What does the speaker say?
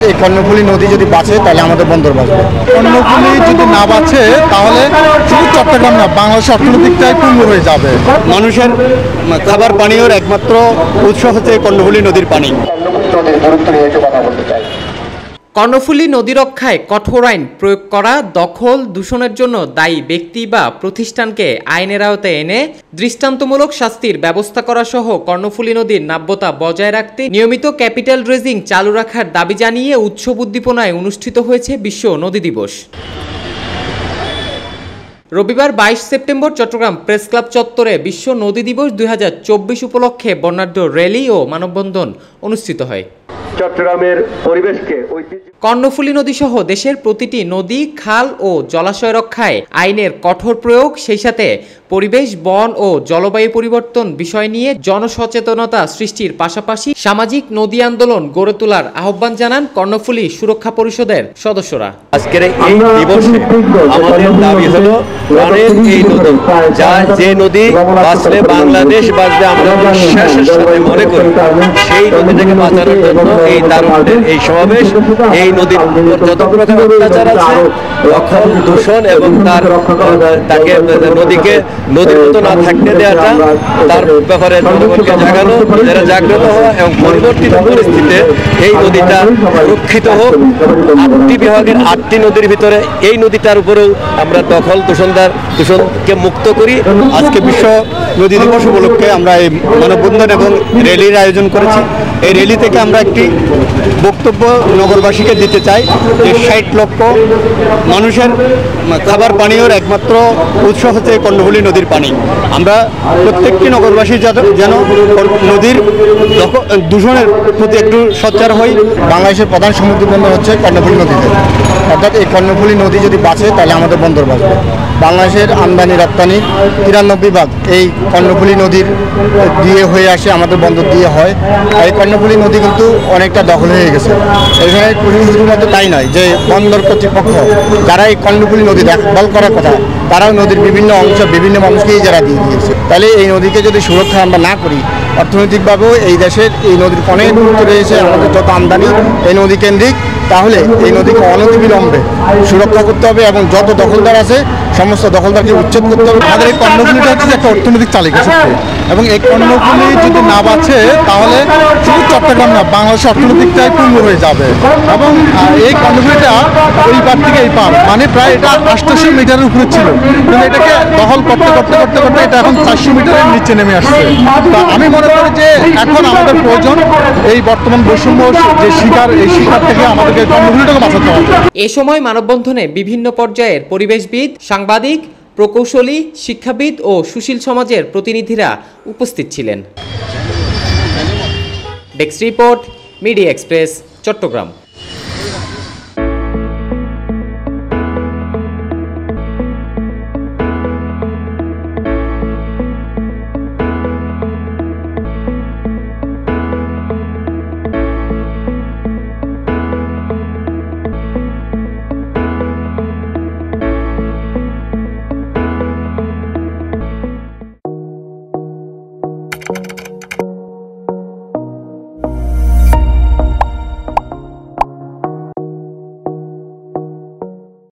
এই কর্ণফুলী নদী যদি বাঁচে তাহলে আমাদের বন্দর বাঁচবে। কর্ণফুলী যদি না বাঁচে তাহলে শুধু চট্টগ্রাম না, বাংলাদেশের অর্থনৈতিকটাই পূর্ণ হয়ে যাবে। মানুষের খাবার পানীয়র একমাত্র উৎস হচ্ছে কর্ণফুলী নদীর পানি। কর্ণফুলী নদী রক্ষায় কঠোর আইন প্রয়োগ করা, দখল দূষণের জন্য দায়ী ব্যক্তি বা প্রতিষ্ঠানকে আইনের আওতায় এনে দৃষ্টান্তমূলক শাস্তির ব্যবস্থা করা সহ কর্ণফুলী নদীর নাব্যতা বজায় রাখতে নিয়মিত ক্যাপিটাল রেজিং চালু রাখার দাবি জানিয়ে উৎসব উদ্দীপনায় অনুষ্ঠিত হয়েছে বিশ্ব নদী দিবস। রবিবার 22 সেপ্টেম্বর চট্টগ্রাম প্রেস ক্লাব চত্বরে বিশ্ব নদী দিবস 2024 উপলক্ষে বর্ণাঢ্য র্যালি ও মানববন্ধন অনুষ্ঠিত হয়। চট্টগ্রামের পরিবেশকে কর্ণফুলী নদী সহ দেশের প্রতিটি নদী, খাল ও জলাশয় রক্ষায় আইনের কঠোর প্রয়োগ, সেই সাথে পরিবেশ, বন ও জলবায়ু পরিবর্তন বিষয় নিয়ে জনসচেতনতা সৃষ্টির পাশাপাশি সামাজিক নদী আন্দোলন গড়ে তোলার আহ্বান জানান কর্ণফুলী সুরক্ষা পরিষদের সদস্যরা। আজকের এই দিবসে আমাদের দাবি হলো প্রাণের এই নদী, যে নদী বাঁচলে বাংলাদেশ বাঁচবে আমরা বিশ্বাসের সাথে মনে করি, সেই নদীটাকে বাঁচানোর জন্য এই তারুণ্যের এই সমাবেশ। এই নদীর যত প্রকার অত্যাচার আছে, দখল দূষণ এবং তাকে নদীকে নদীর মতো না থাকতে দেওয়াটা, তার ব্যাপারে জনগণকে জাগানো, যারা জাগ্রত হওয়া এবং পরিবর্তিত পরিস্থিতিতে এই নদীটা সুরক্ষিত হোক। 8টি বিভাগের 8টি নদীর ভিতরে এই নদীটার উপরেও আমরা দখল দূষণকে মুক্ত করি। আজকে বিশ্ব নদী দিবস উপলক্ষে আমরা এই মানববন্ধন এবং র্যালির আয়োজন করেছি। এই র্যালি থেকে আমরা একটি বক্তব্য নগরবাসীকে দিতে চাই যে 60 লক্ষ মানুষের খাবার পানীয়র একমাত্র উৎস হচ্ছে কর্ণফুলী নদীর পানি। আমরা প্রত্যেকটি নগরবাসী যেন নদীর দূষণের প্রতি একটু সোচ্চার হই। বাংলাদেশের প্রধান সমুদ্র বন্দর হচ্ছে কর্ণফুলী নদীতে, অর্থাৎ এই কর্ণফুলী নদী যদি বাঁচে তাহলে আমাদের বন্দর বাঁচবে। বাংলাদেশের আমদানি রপ্তানি 93% এই কর্ণফুলী নদীর দিয়ে হয়ে আসে, আমাদের বন্দর দিয়ে হয়। এই কর্ণফুলী নদী কিন্তু অনেকটা দখল হয়ে গেছে। এখানে শুধুমাত্র তাই নয়, যে বন্দর কর্তৃপক্ষ যারা এই কর্ণফুলী নদী দেখভাল করার কথা, তারাও নদীর বিভিন্ন অংশ বিভিন্ন মানুষকেই যারা দিয়ে দিয়েছে। তাহলে এই নদীকে যদি সুরক্ষা আমরা না করি, অর্থনৈতিকভাবেও এই দেশের এই নদীর অনেক গুরুত্ব রয়েছে, আমাদের যত আমদানি এই নদী কেন্দ্রিক, তাহলে এই নদীকে অনতিবিলম্বে সুরক্ষা করতে হবে এবং যত দখলদার আছে সমস্ত দখলদারকে উচ্ছেদ করতে হবে। আমাদের এই কর্ণফুলীটা হচ্ছে একটা অর্থনৈতিক চালিকা শক্তি, এবং এই কর্ণফুলী যদি না বাঁচে তাহলে শুধু চট্টগ্রাম না, বাংলাদেশের অর্থনৈতিকটাই পূর্ণ হয়ে যাবে। এবং এই কর্ণফুলীটা ওই পার থেকে এই পার, মানে প্রায় এটা 800 মিটারের উপরে ছিল, কিন্তু এটাকে দখল করতে করতে করতে করতে এটা এখন 400 মিটারের নিচে নেমে আসছে। তা আমি মনে করি যে এখন আমাদের প্রয়োজন এই বর্তমান বৈষম্য যে শিকার, এই শিকার থেকে আমাদেরকে কর্ণফুলীটাকে বাঁচাতে হবে। এ সময় মানববন্ধনে বিভিন্ন পর্যায়ের পরিবেশবিদ, সাংবাদিক, প্রকৌশলী, শিক্ষাবিদ ও সুশীল সমাজের প্রতিনিধিরা উপস্থিত ছিলেন। Desk report, media express, Chittagong.